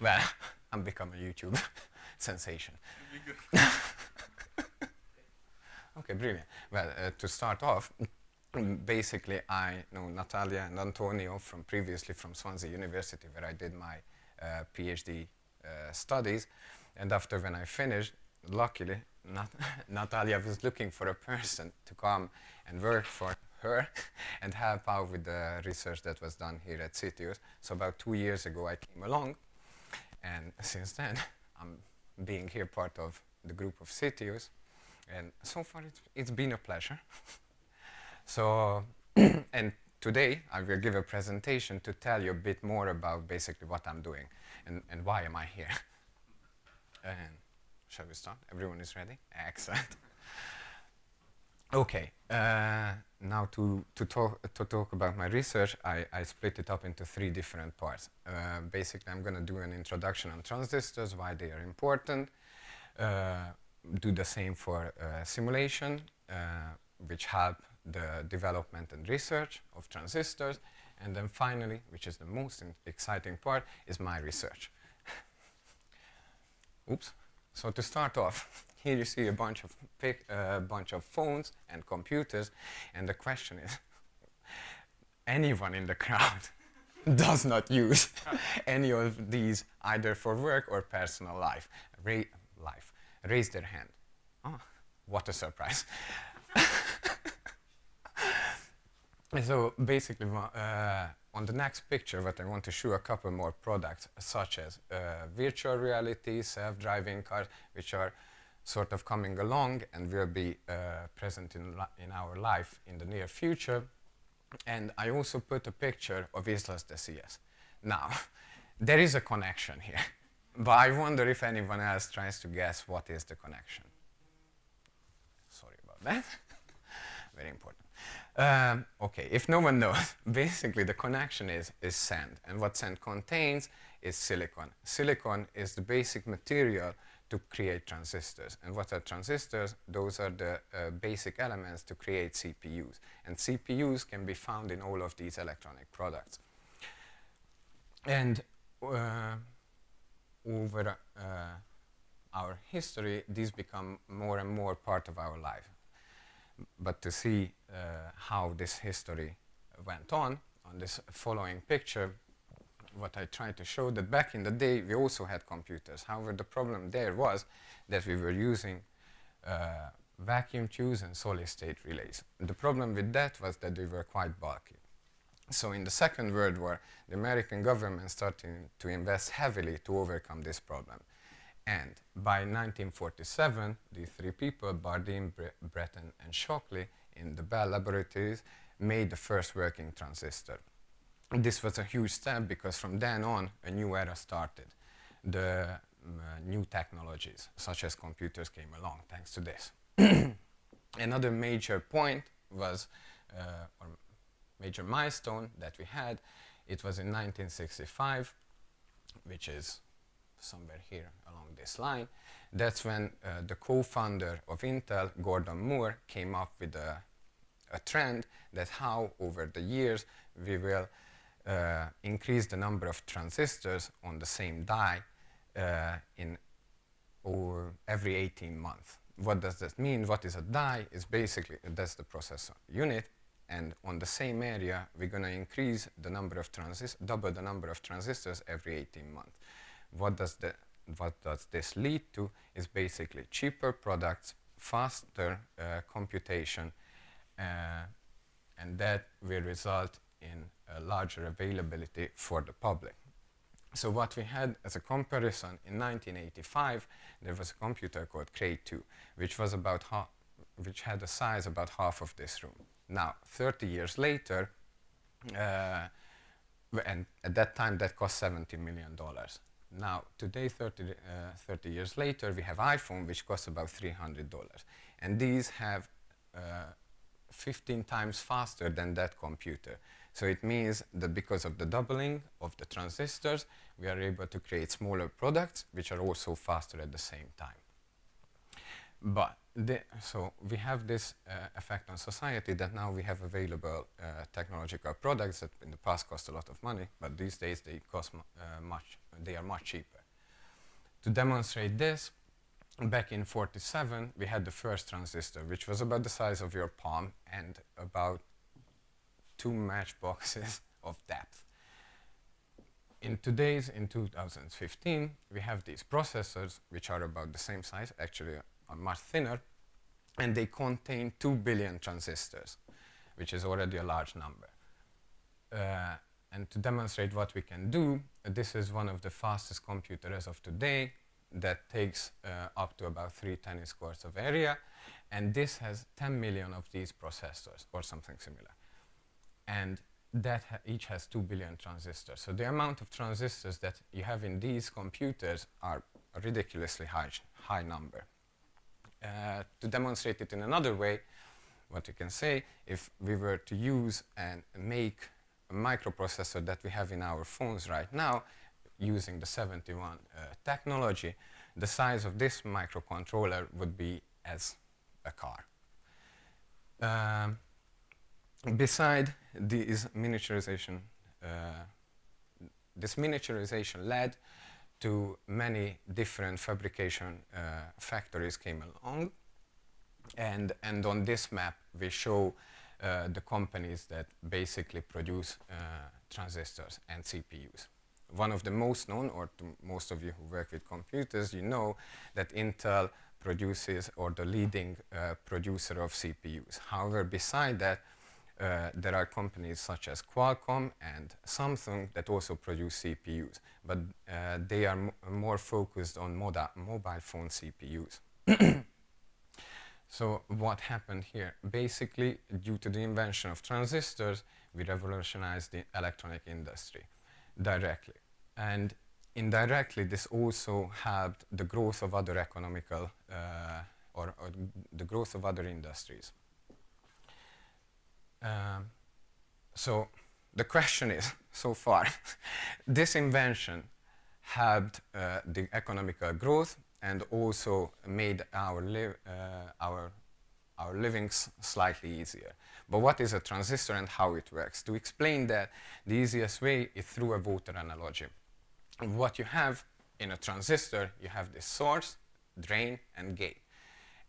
Well, I'm becoming a YouTube sensation. Okay, brilliant. Well, to start off, basically I know Natalia and Antonio from previously from Swansea University, where I did my PhD studies. And after when I finished, luckily, Natalia was looking for a person to come and work for her and help out with the research that was done here at CTUS. So about 2 years ago I came along, and since then I'm being here part of the group of CTUS, and so far it's been a pleasure. So, and today I will give a presentation to tell you a bit more about basically what I'm doing and why am I here. And shall we start? Everyone is ready? Excellent. Okay, now to talk about my research, I split it up into 3 different parts. Basically, I'm going to do an introduction on transistors, why they are important, do the same for simulation, which help the development and research of transistors, and then finally, which is the most exciting part, is my research. Oops. So to start off, here you see a bunch of phones and computers, and the question is, anyone in the crowd does not use any of these either for work or personal life. Raise their hand. Oh, what a surprise. So basically, on the next picture, what I want to show a couple more products, such as virtual reality, self-driving cars, which are sort of coming along and will be present in our life in the near future. And I also put a picture of Islas de Cies. Now, there is a connection here, but I wonder if anyone else tries to guess what is the connection. Sorry about that. Very important. Okay, if no one knows, basically the connection is sand, and what sand contains is silicon. Silicon is the basic material to create transistors. And what are transistors? Those are the basic elements to create CPUs. And CPUs can be found in all of these electronic products. And over our history, these become more and more part of our life. But to see how this history went on this following picture, what I tried to show that back in the day we also had computers. However, the problem there was that we were using vacuum tubes and solid-state relays. The problem with that was that they were quite bulky. So in the Second World War, the American government started to invest heavily to overcome this problem. And by 1947, these 3 people, Bardeen, Breton, and Shockley, in the Bell laboratories, made the first working transistor. This was a huge step because from then on, a new era started. The new technologies, such as computers, came along thanks to this. Another major point was, or major milestone that we had, it was in 1965, which is somewhere here along this line. That's when the co-founder of Intel, Gordon Moore, came up with a trend that how over the years we will increase the number of transistors on the same die every 18 months. What does that mean? What is a die? Is basically that's the processor unit, and on the same area we're going to increase the number of double the number of transistors every 18 months. What does this lead to is basically cheaper products, faster computation, and that will result in a larger availability for the public. So what we had as a comparison in 1985, there was a computer called Cray 2, which had a size about half of this room. Now, 30 years later, and at that time that cost $70 million. Now, today, 30 years later, we have iPhone, which costs about $300. And these have 15 times faster than that computer. So it means that because of the doubling of the transistors, we are able to create smaller products, which are also faster at the same time. But so we have this effect on society that now we have available technological products that in the past cost a lot of money, but these days they cost they are much cheaper. To demonstrate this, back in '47, we had the first transistor, which was about the size of your palm and about 2 matchboxes of depth. In 2015, we have these processors, which are about the same size, actually are much thinner, and they contain 2 billion transistors, which is already a large number. And to demonstrate what we can do, this is one of the fastest computers as of today that takes up to about 3 tennis courts of area, and this has 10 million of these processors or something similar. And that each has 2 billion transistors. So the amount of transistors that you have in these computers are a ridiculously high number. To demonstrate it in another way, what you can say, if we were to use and make a microprocessor that we have in our phones right now, using the 71 technology, the size of this microcontroller would be as a car. Beside this miniaturization led to many different fabrication factories came along, and on this map we show the companies that basically produce transistors and CPUs. One of the most known, or to most of you who work with computers, you know that Intel produces, or the leading producer of CPUs. However, beside that, there are companies such as Qualcomm and Samsung that also produce CPUs, but they are more focused on mobile phone CPUs. So what happened here? Basically, due to the invention of transistors, we revolutionized the electronic industry directly. And indirectly, this also helped the growth of other economical, or the growth of other industries. So the question is, so far, this invention helped the economical growth and also made our livings slightly easier. But what is a transistor and how it works? To explain that, the easiest way is through a water analogy. What you have in a transistor, you have this source, drain, and gate.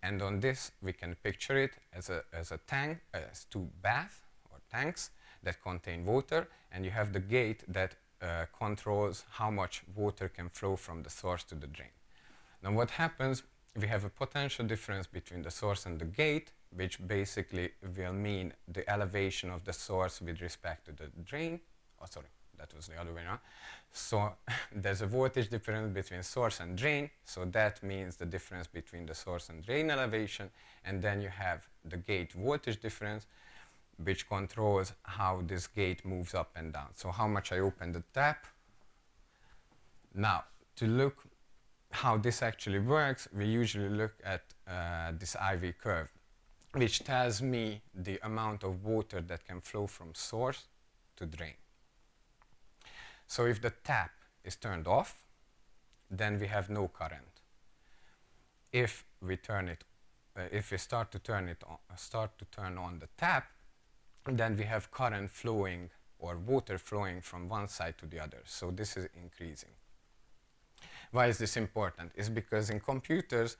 And on this, we can picture it as a tank, as 2 baths or tanks that contain water, and you have the gate that controls how much water can flow from the source to the drain. Now what happens, we have a potential difference between the source and the gate, which basically will mean the elevation of the source with respect to the drain. Oh, sorry, that was the other way around. So there's a voltage difference between source and drain, so that means the difference between the source and drain elevation, and then you have the gate voltage difference, which controls how this gate moves up and down. So how much I open the tap. Now, to look how this actually works, we usually look at this IV curve, which tells me the amount of water that can flow from source to drain. So if the tap is turned off, then we have no current. If we turn it, if we start to turn on the tap, then we have current flowing or water flowing from one side to the other. So this is increasing. Why is this important? It's because in computers,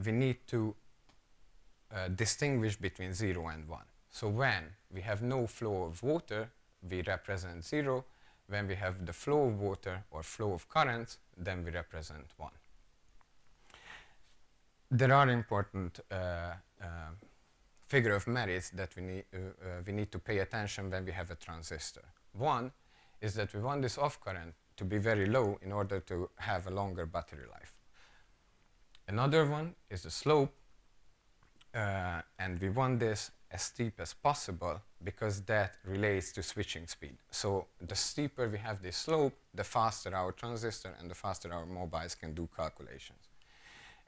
we need to distinguish between 0 and 1. So when we have no flow of water, we represent 0. When we have the flow of water or flow of currents, then we represent 1. There are important figure of merits that we need to pay attention when we have a transistor. One is that we want this off current to be very low in order to have a longer battery life. Another one is the slope, and we want this as steep as possible because that relates to switching speed. So the steeper we have this slope, the faster our transistor and the faster our mobiles can do calculations.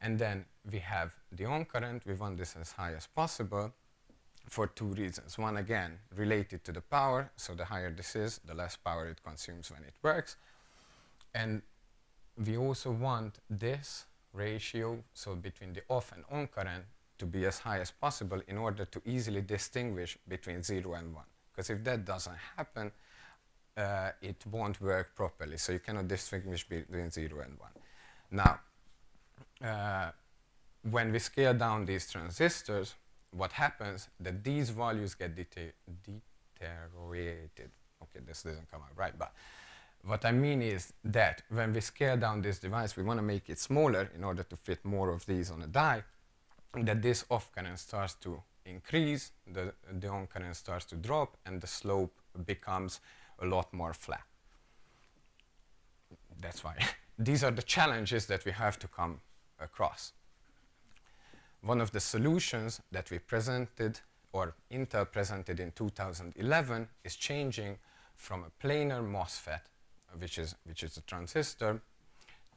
And then we have the on current. We want this as high as possible for 2 reasons. One, again, related to the power. So the higher this is, the less power it consumes when it works. And we also want this ratio, so between the off and on current, to be as high as possible in order to easily distinguish between 0 and 1. Because if that doesn't happen, it won't work properly. So you cannot distinguish between 0 and 1. Now, when we scale down these transistors, what happens that these values get deteriorated. Okay, this doesn't come out right, but what I mean is that when we scale down this device, we want to make it smaller in order to fit more of these on a die, that this off current starts to increase, the on current starts to drop, and the slope becomes a lot more flat. That's why these are the challenges that we have to come across. One of the solutions that we presented, or Intel presented in 2011, is changing from a planar MOSFET, which is a transistor,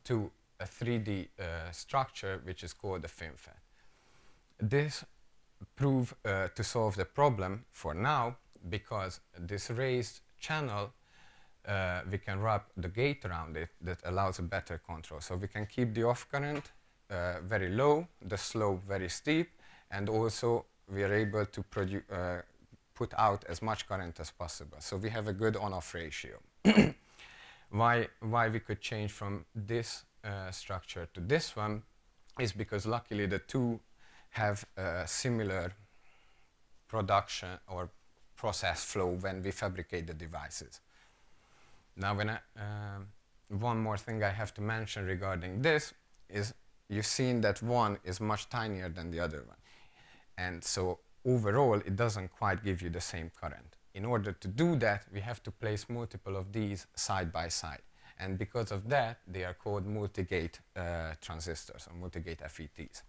to a 3D structure, which is called a FinFET. This proved to solve the problem for now, because this raised channel, we can wrap the gate around it that allows a better control. So we can keep the off current very low, the slope very steep, and also we are able to put out as much current as possible. So we have a good on-off ratio. Why we could change from this structure to this one is because luckily the two have a similar production or process flow when we fabricate the devices. Now, one more thing I have to mention regarding this is you've seen that one is much tinier than the other one. And so overall, it doesn't quite give you the same current. In order to do that, we have to place multiple of these side by side. And because of that, they are called multi-gate transistors, or multi-gate FETs.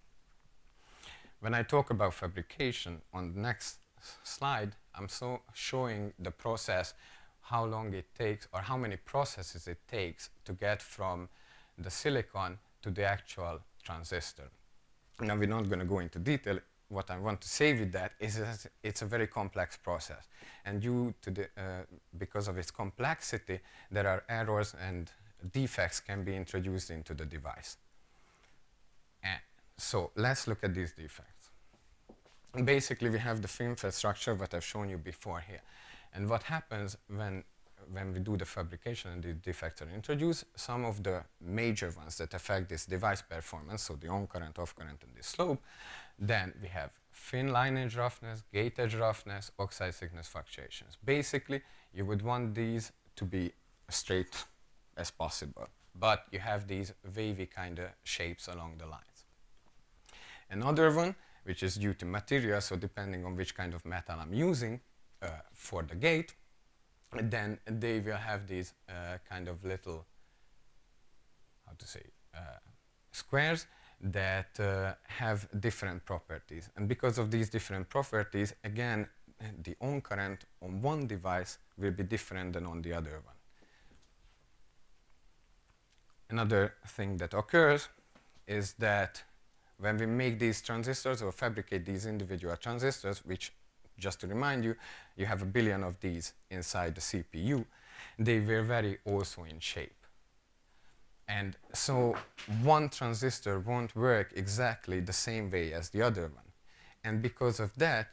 When I talk about fabrication, on the next slide, I'm showing the process, how long it takes, or how many processes it takes to get from the silicon to the actual transistor. Now, we're not going to go into detail. What I want to say with that is that it's a very complex process. And because of its complexity, there are errors and defects can be introduced into the device. And so let's look at these defects. Basically, we have the FinFET structure, what I've shown you before here. And what happens when we do the fabrication and the defects are introduced, some of the major ones that affect this device performance, so the on current, off current, and the slope, then we have fin line edge roughness, gate edge roughness, oxide thickness fluctuations. Basically, you would want these to be straight as possible, but you have these wavy kind of shapes along the lines. Another one, which is due to material, so depending on which kind of metal I'm using for the gate, then they will have these kind of little, squares that have different properties. And because of these different properties, again, the on current on one device will be different than on the other one. Another thing that occurs is that when we make these transistors or fabricate these individual transistors, which, just to remind you, you have 1 billion of these inside the CPU, they will vary also in shape. And so one transistor won't work exactly the same way as the other one. And because of that,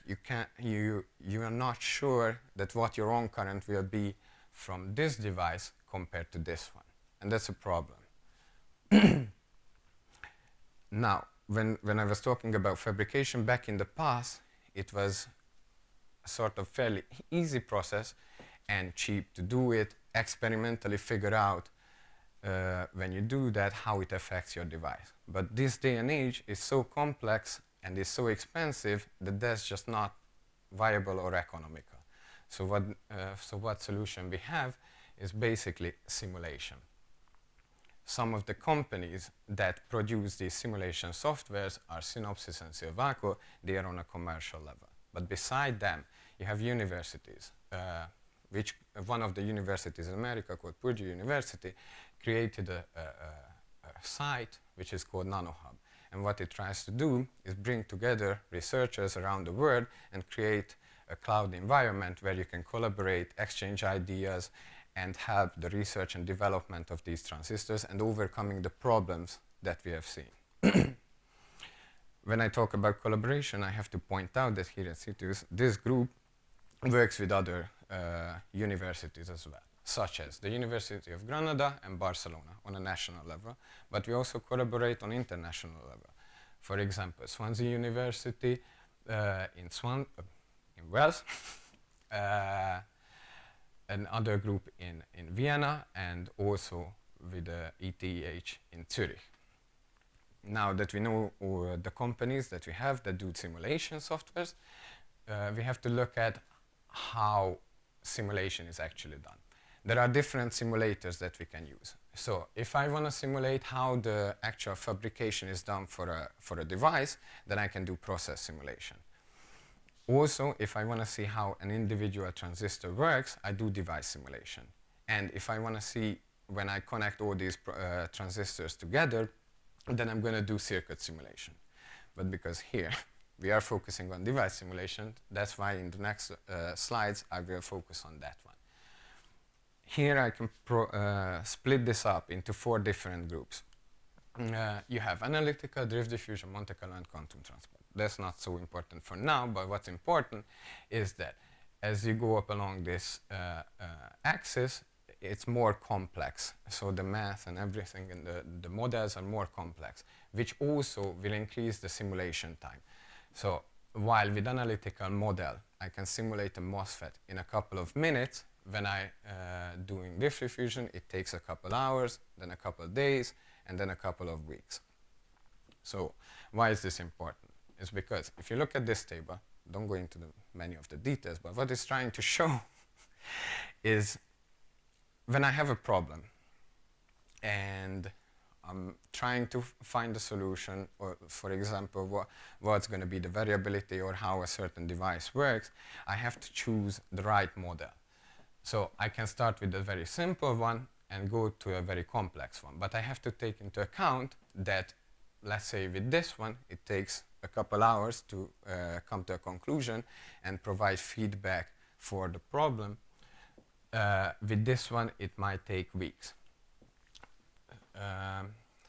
you are not sure that what your on current will be from this device compared to this one. And that's a problem. Now, when I was talking about fabrication back in the past, it was a sort of fairly easy process and cheap to do it, experimentally figure out when you do that how it affects your device. But this day and age is so complex and is so expensive that that's just not viable or economical. So what solution we have is basically simulation. Some of the companies that produce these simulation softwares are Synopsys and Silvaco. They are on a commercial level. But beside them, you have universities, which one of the universities in America called Purdue University created a site which is called NanoHub. And what it tries to do is bring together researchers around the world and create a cloud environment where you can collaborate, exchange ideas, and help the research and development of these transistors and overcoming the problems that we have seen. When I talk about collaboration, I have to point out that here at CTUS, this group works with other universities as well, such as the University of Granada and Barcelona on a national level, but we also collaborate on international level. For example, Swansea University in Wales, another group in Vienna, and also with the ETH in Zurich. Now that we know the companies that we have that do simulation softwares, we have to look at how simulation is actually done. There are different simulators that we can use. So if I want to simulate how the actual fabrication is done for a device, then I can do process simulation. Also, if I want to see how an individual transistor works, I do device simulation. And if I want to see when I connect all these transistors together, then I'm going to do circuit simulation. But because here we are focusing on device simulation, that's why in the next slides I will focus on that one. Here I can split this up into 4 different groups. You have analytical, drift diffusion, Monte Carlo, and quantum transport. That's not so important for now, but what's important is that as you go up along this axis, it's more complex. So the math and everything and the models are more complex, which also will increase the simulation time. So while with analytical model, I can simulate a MOSFET in a couple of minutes, when I doing drift diffusion, it takes a couple hours, then a couple of days, and then a couple of weeks. So why is this important? It's because if you look at this table, don't go into many of the details, but what it's trying to show is when I have a problem and I'm trying to find a solution, or for example, what's going to be the variability or how a certain device works, I have to choose the right model. So I can start with a very simple one and go to a very complex one. But I have to take into account that, let's say with this one, it takes a couple hours to come to a conclusion and provide feedback for the problem. With this one, it might take weeks.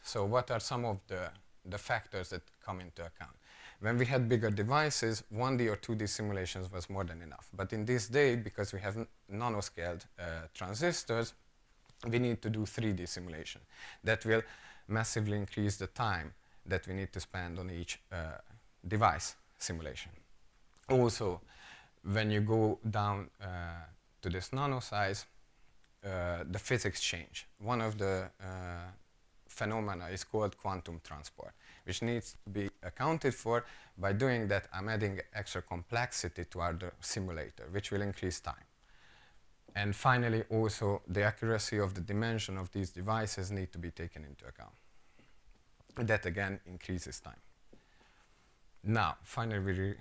So what are some of the factors that come into account? When we had bigger devices, 1D or 2D simulations was more than enough. But in this day, because we have nanoscaled transistors, we need to do 3D simulation. That will massively increase the time that we need to spend on each device simulation. Also, when you go down to this nano size, the physics change. One of the phenomena is called quantum transport, which needs to be accounted for. By doing that, I'm adding extra complexity to our simulator, which will increase time. And finally, also, the accuracy of the dimension of these devices need to be taken into account. That, again, increases time. Now, finally, we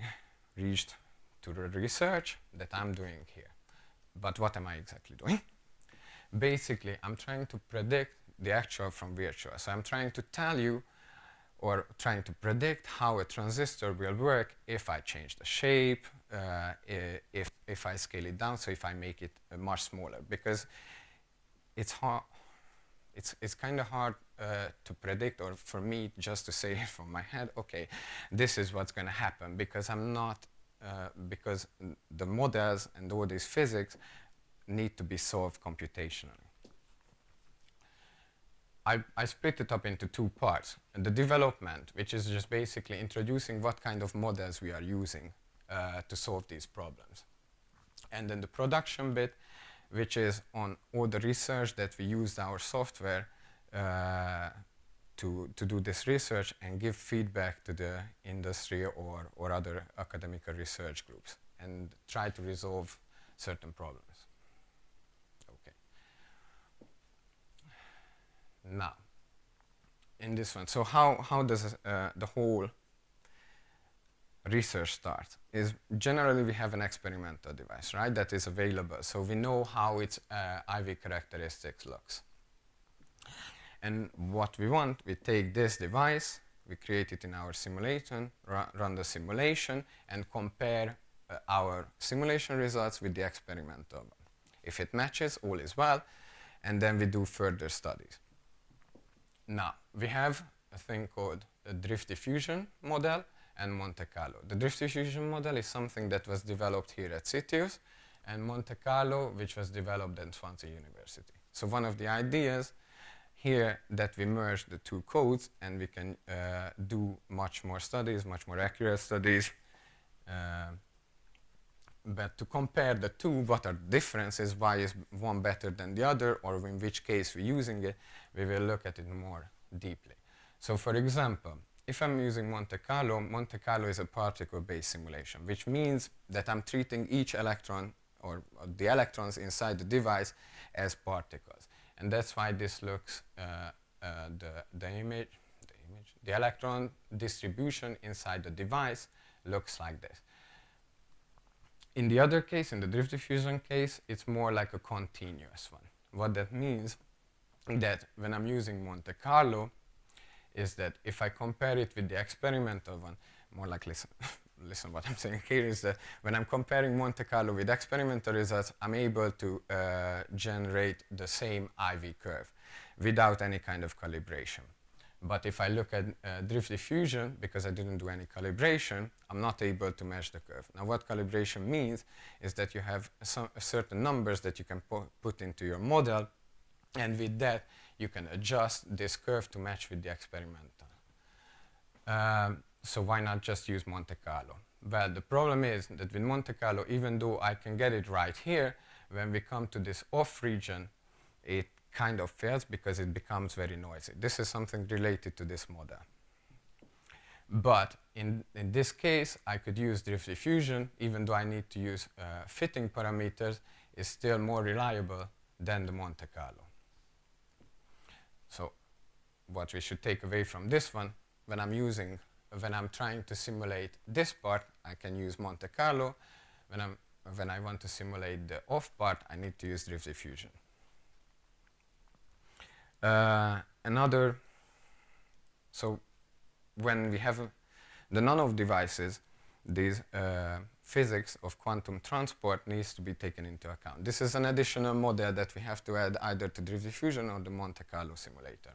reached to the research that I'm doing here. But what am I exactly doing? Basically, I'm trying to predict the actual from virtual. So I'm trying to tell you, or trying to predict how a transistor will work if I change the shape, if I scale it down, so if I make it much smaller. Because it's hard, it's kind of hard to predict, or for me just to say it from my head, okay, this is what's going to happen, because I'm not, because the models and all these physics need to be solved computationally. I split it up into 2 parts. The development, which is just basically introducing what kind of models we are using to solve these problems. And then the production bit, which is on all the research that we used our software to do this research and give feedback to the industry or other academic research groups and try to resolve certain problems. Now, in this one, so how does the whole research start? Is generally we have an experimental device, right, that is available, so we know how its IV characteristics looks. And what we want, we take this device, we create it in our simulation, run the simulation, and compare our simulation results with the experimental one. If it matches, all is well, and then we do further studies. Now, we have a thing called drift diffusion model and Monte Carlo. The drift diffusion model is something that was developed here at CITIUS, and Monte Carlo, which was developed at Swansea University. So one of the ideas here that we merge the two codes and we can do much more studies, much more accurate studies. But to compare the two, what are the differences, why is one better than the other, or in which case we're using it, we will look at it more deeply. So for example, if I'm using Monte Carlo is a particle-based simulation, which means that I'm treating each electron or the electrons inside the device as particles. And that's why this looks, the electron distribution inside the device looks like this. In the other case, in the drift diffusion case, it's more like a continuous one. What that means that when I'm using Monte Carlo is that if I compare it with the experimental one, more like listen what I'm saying here is that when I'm comparing Monte Carlo with experimental results, I'm able to generate the same IV curve without any kind of calibration. But if I look at drift diffusion, because I didn't do any calibration, I'm not able to measure the curve. Now what calibration means is that you have certain numbers that you can put into your model, and with that you can adjust this curve to match with the experimental. So why not just use Monte Carlo? Well, the problem is that with Monte Carlo, even though I can get it right here, when we come to this off region, it kind of fails because it becomes very noisy. This is something related to this model. But in this case, I could use drift diffusion, even though I need to use fitting parameters, is still more reliable than the Monte Carlo. So what we should take away from this one, when I'm trying to simulate this part, I can use Monte Carlo. When I want to simulate the off part, I need to use drift diffusion. So when we have the none-of devices, these physics of quantum transport needs to be taken into account. This is an additional model that we have to add either to drift diffusion or the Monte Carlo simulator.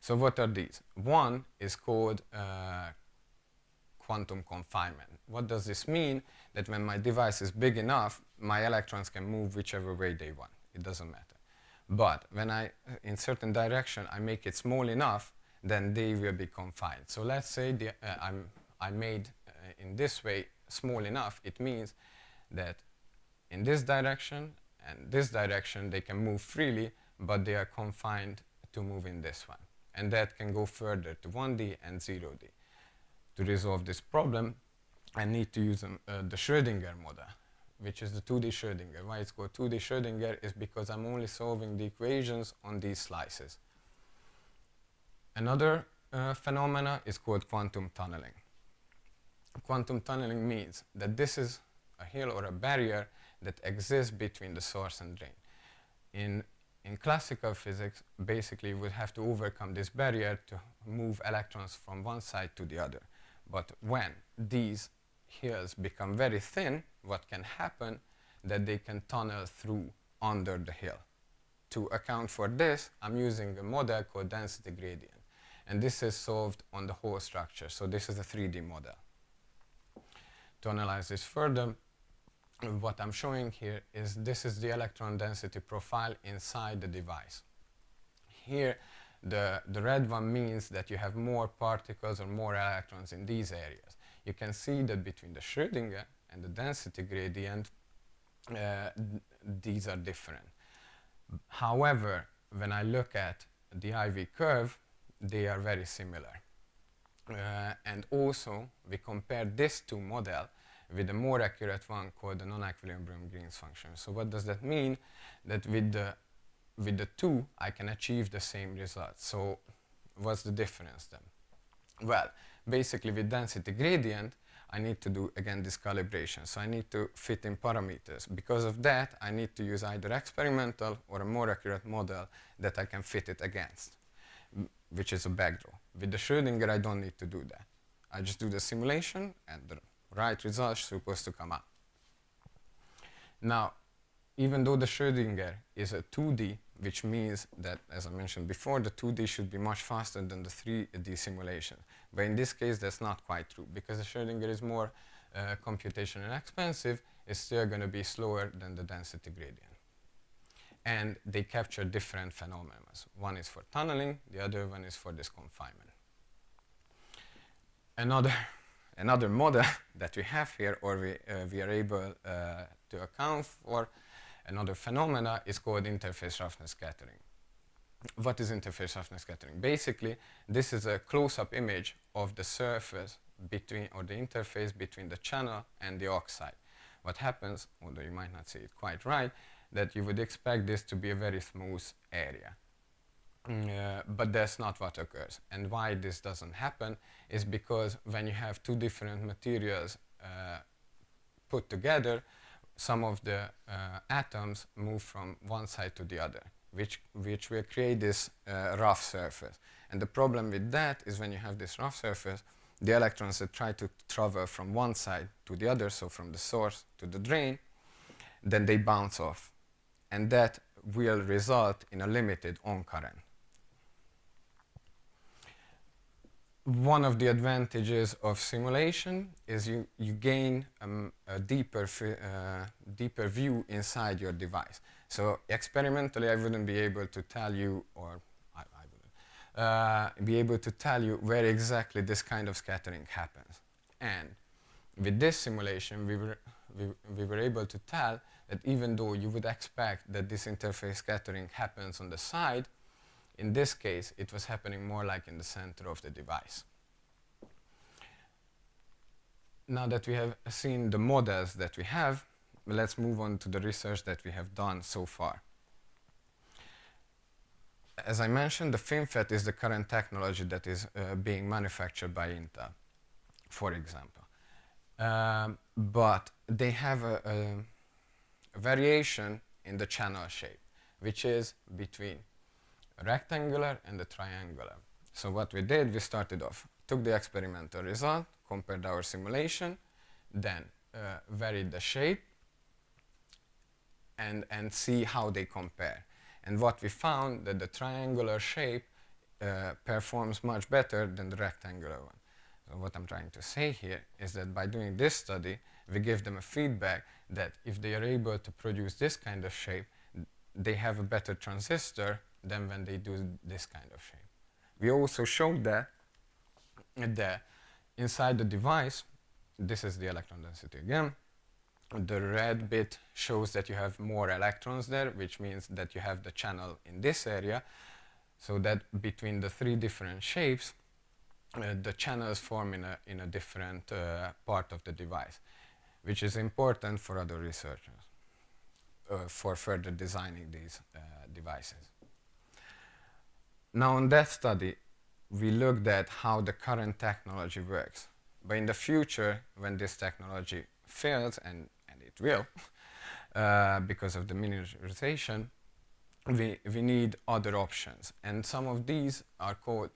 So what are these? One is called quantum confinement. What does this mean? That when my device is big enough, my electrons can move whichever way they want. It doesn't matter. But when in certain direction, I make it small enough, then they will be confined. So let's say I made in this way small enough. It means that in this direction and this direction, they can move freely, but they are confined to move in this one. And that can go further to 1D and 0D. To resolve this problem, I need to use the Schrödinger model, which is the 2D Schrödinger. Why it's called 2D Schrödinger is because I'm only solving the equations on these slices. Another phenomena is called quantum tunneling. Quantum tunneling means that this is a hill or a barrier that exists between the source and drain. In classical physics, basically you would have to overcome this barrier to move electrons from one side to the other. But when these hills become very thin, what can happen that they can tunnel through under the hill. To account for this, I'm using a model called density gradient. And this is solved on the whole structure. So this is a 3D model. To analyze this further, what I'm showing here is this is the electron density profile inside the device. Here, the red one means that you have more particles or more electrons in these areas. You can see that between the Schrödinger and the density gradient, these are different. However, when I look at the IV curve, they are very similar. And also, we compare this two model with a more accurate one called the non-equilibrium Green's function. So what does that mean? That with the two, I can achieve the same result. So what's the difference then? Well, basically with density gradient, I need to do, again, this calibration. So I need to fit in parameters. Because of that, I need to use either experimental or a more accurate model that I can fit it against, which is a backdraw. With the Schrödinger, I don't need to do that. I just do the simulation, and the right result is supposed to come out. Now, even though the Schrödinger is a 2D which means that, as I mentioned before, the 2D should be much faster than the 3D simulation. But in this case, that's not quite true, because the Schrödinger is more computationally expensive. It's still going to be slower than the density gradient. And they capture different phenomena. One is for tunneling, the other one is for this confinement. Another model that we have here, or we are able to account for, another phenomena is called interface roughness scattering. What is interface roughness scattering? Basically, this is a close-up image of the surface between, or the interface between the channel and the oxide. What happens, although you might not see it quite right, that you would expect this to be a very smooth area. But that's not what occurs. And why this doesn't happen is because when you have two different materials put together, some of the atoms move from one side to the other, which will create this rough surface. And the problem with that is when you have this rough surface, the electrons that try to travel from one side to the other, so from the source to the drain, then they bounce off. And that will result in a limited on current. One of the advantages of simulation is you gain a deeper view inside your device. So experimentally, I wouldn't be able to tell you, or I wouldn't be able to tell you where exactly this kind of scattering happens. And with this simulation, we were able to tell that even though you would expect that this interface scattering happens on the side, in this case, it was happening more like in the center of the device. Now that we have seen the models that we have, let's move on to the research that we have done so far. As I mentioned, the FinFET is the current technology that is being manufactured by Intel, for example. But they have a variation in the channel shape, which is between rectangular and the triangular. So what we did, we started off, took the experimental result, compared our simulation, then varied the shape, and see how they compare. And what we found, that the triangular shape performs much better than the rectangular one. So what I'm trying to say here is that by doing this study, we give them a feedback that if they are able to produce this kind of shape, they have a better transistor than when they do this kind of shape. We also showed that inside the device, this is the electron density again, the red bit shows that you have more electrons there, which means that you have the channel in this area, so that between the three different shapes, the channels form in a different part of the device, which is important for other researchers for further designing these devices. Now, in that study, we looked at how the current technology works. But in the future, when this technology fails, and it will, because of the miniaturization, we need other options. And some of these are called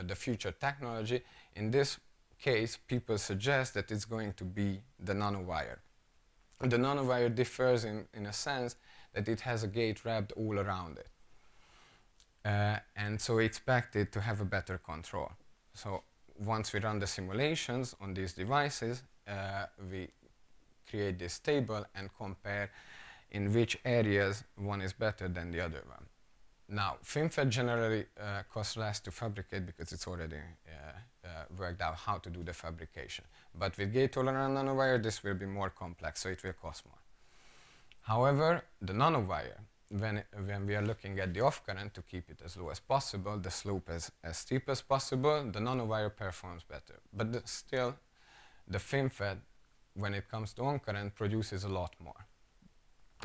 the future technology. In this case, people suggest that it's going to be the nanowire. The nanowire differs in a sense that it has a gate wrapped all around it. And so we expect it to have a better control. So once we run the simulations on these devices, we create this table and compare in which areas one is better than the other one. Now, FinFET generally costs less to fabricate because it's already worked out how to do the fabrication. But with gate-all-around nanowire, this will be more complex, so it will cost more. However, the nanowire, when we are looking at the off-current to keep it as low as possible, the slope as steep as possible, the nanowire performs better. But still, the FinFET, when it comes to on-current, produces a lot more.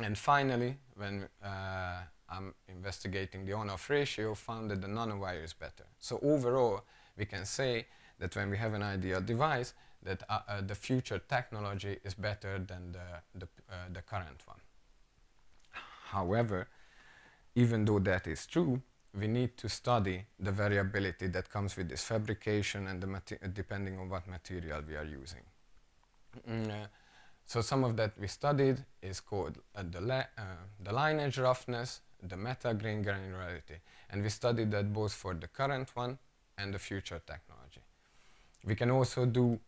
And finally, when I'm investigating the on-off ratio, found that the nanowire is better. So overall, we can say that when we have an ideal device, that the future technology is better than the current one. However, even though that is true, we need to study the variability that comes with this fabrication and depending on what material we are using. So some of that we studied is called the line edge roughness. the meta-grain granularity. And we studied that both for the current one and the future technology. We can also do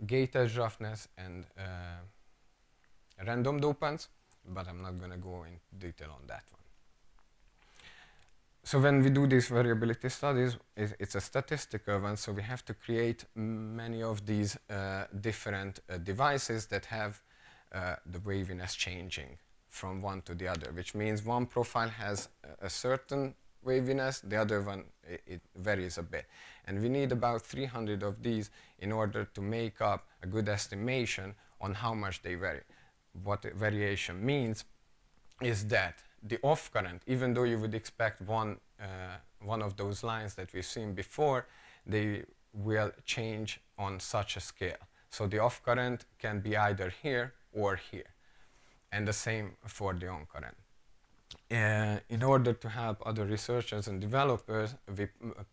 gate edge roughness and random dopants, but I'm not going to go in detail on that one. So when we do these variability studies, it's a statistical one, so we have to create many of these different devices that have the waviness changing from one to the other, which means one profile has a certain waviness, the other one it varies a bit. And we need about 300 of these in order to make up a good estimation on how much they vary. What variation means is that the off current, even though you would expect one of those lines that we've seen before, they will change on such a scale. So the off current can be either here or here. And the same for the on current. In order to help other researchers and developers, we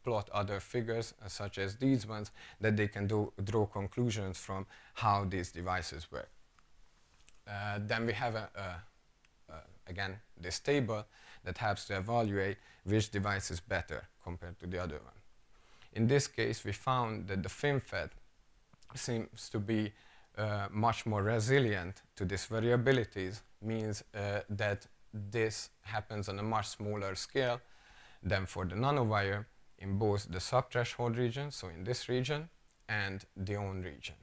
plot other figures, such as these ones, that they can draw conclusions from how these devices work. Then we have again, this table that helps to evaluate which device is better compared to the other one. In this case, we found that the FinFET seems to be much more resilient to these variabilities, means that this happens on a much smaller scale than for the nanowire in both the subthreshold region, so in this region, and the on region.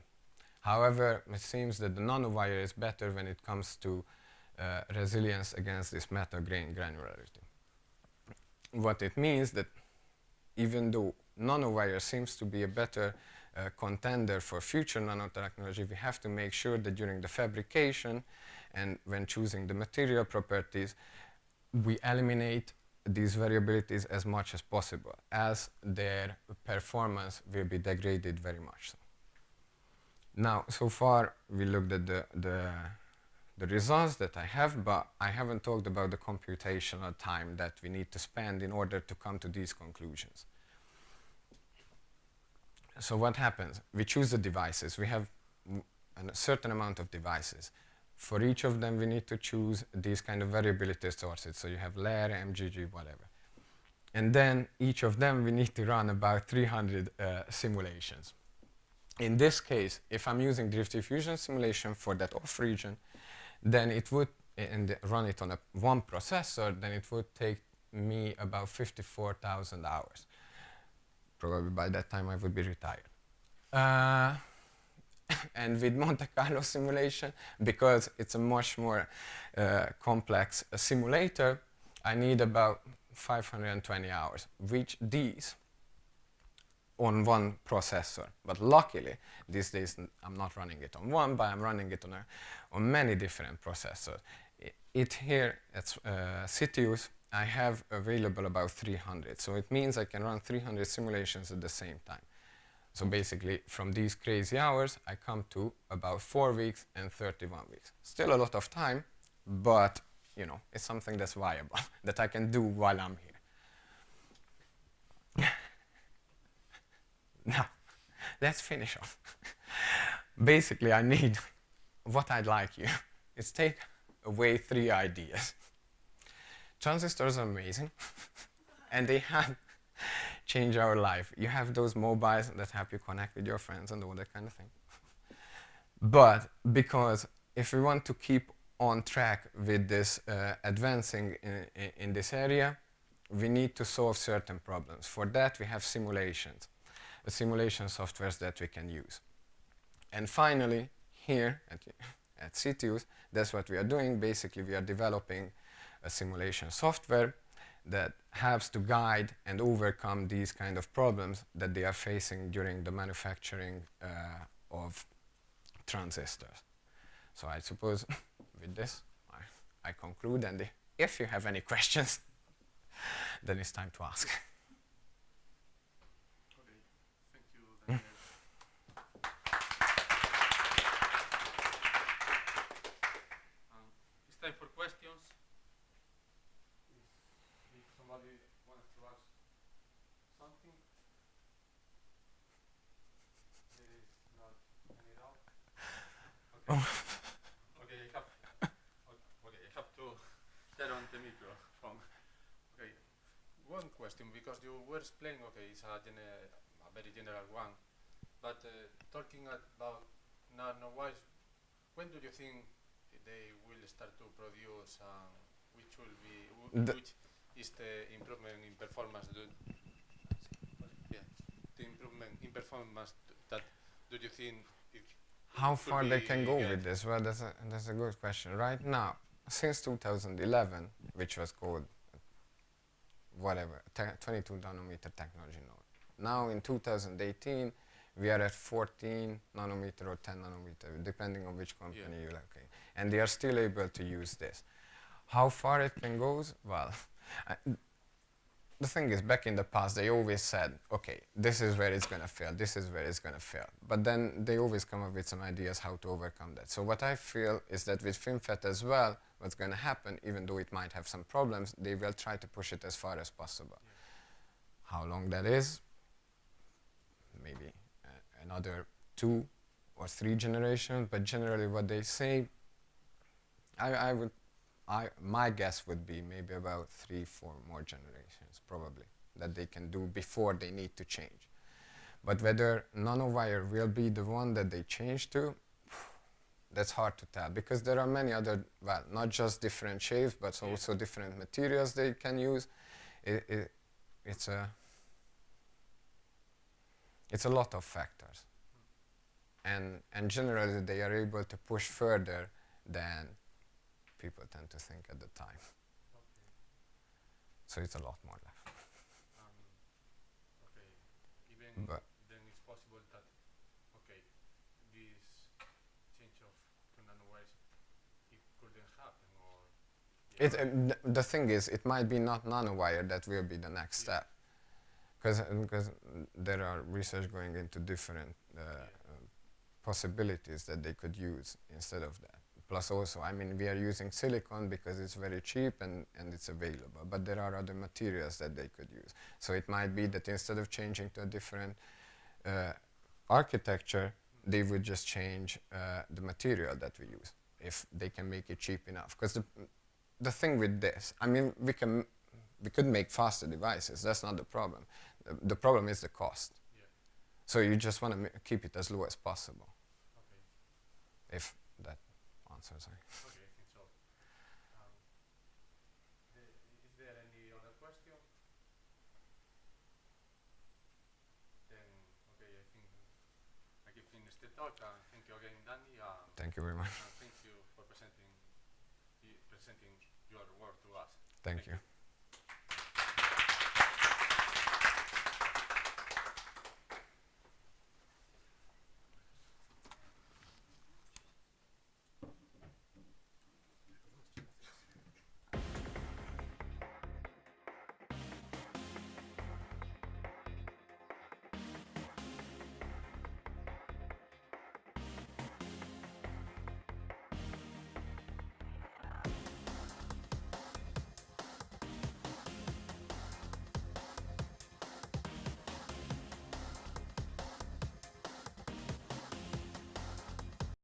However, it seems that the nanowire is better when it comes to resilience against this meta-grain granularity. What it means that even though nanowire seems to be a better contender for future nanotechnology, we have to make sure that during the fabrication and when choosing the material properties, we eliminate these variabilities as much as possible, as their performance will be degraded very much so. Now, so far we looked at the results that I have, but I haven't talked about the computational time that we need to spend in order to come to these conclusions. So what happens? We choose the devices. We have a certain amount of devices. For each of them, we need to choose these kind of variability sources. So you have layer, MGG, whatever. And then each of them, we need to run about 300 simulations. In this case, if I'm using drift diffusion simulation for that off region, then it would, and run it on one processor, then it would take me about 54,000 hours. Probably by that time I would be retired. And with Monte Carlo simulation, because it's a much more complex simulator, I need about 520 hours, which these on one processor. But luckily, these days I'm not running it on one, but I'm running it on many different processors. Here at Citius, I have available about 300. So it means I can run 300 simulations at the same time. So basically, from these crazy hours, I come to about 4 weeks and 31 weeks. Still a lot of time, but you know, it's something that's viable, that I can do while I'm here. Now, let's finish off. Basically, I need, what I'd like you is take away 3 ideas. Transistors are amazing, and they have changed our life. You have those mobiles that help you connect with your friends and all that kind of thing. But because if we want to keep on track with this advancing in this area, we need to solve certain problems. For that, we have simulations, simulation softwares that we can use. And finally, here at Citius, that's what we are doing. Basically, we are developing a simulation software that helps to guide and overcome these kind of problems that they are facing during the manufacturing of transistors. So I suppose with this, I conclude, and if you have any questions, then it's time to ask. Okay, thank you, Daniel. It's time for questions. If somebody wants to ask something, there is not any doubt. Okay. Okay, I have to Turn on the microphone. Okay. One question, because you were explaining, okay, it's a very general one, but talking about nanowires, when do you think they will start to produce, which will be, which is the improvement in performance? Yeah, the improvement in performance that do you think it How far they can go get? with this? Well, that's a good question. Right now, since 2011, which was called whatever, 22 nanometer technology node. Now in 2018, we are at 14 nanometer or 10 nanometer, depending on which company you like. Okay. And they are still able to use this. How far it can go? Well, the thing is, back in the past, they always said, okay, this is where it's going to fail, this is where it's going to fail. But then they always come up with some ideas how to overcome that. So what I feel is that with FinFET as well, what's going to happen, even though it might have some problems, they will try to push it as far as possible. Yeah. How long that is? Maybe another 2 or 3 generations, but generally what they say, my guess would be maybe about 3, 4 more generations, probably, that they can do before they need to change. But whether nanowire will be the one that they change to, that's hard to tell, because there are many other, well, not just different shapes, but also different materials they can use. It's a lot of factors. And generally they are able to push further than people tend to think at the time. Okay. So it's a lot more left. Okay. Even but then it's possible that, okay, this change of to nanowires, it couldn't happen, or... the thing is, it might be not nanowire that will be the next step. Because there are research going into different possibilities that they could use instead of that. Plus also, I mean, we are using silicon because it's very cheap and it's available, but there are other materials that they could use. So it might be that instead of changing to a different architecture, they would just change the material that we use, if they can make it cheap enough. Because the thing with this, I mean, we could make faster devices, that's not the problem. The problem is the cost. Yeah. So you just want to keep it as low as possible. Okay. If that answers. Okay, I think so. Is there any other question? Then, okay, I think I can finish the talk. Thank you again, Danny. Thank you very much. And thank you for presenting your work to us. Thank you.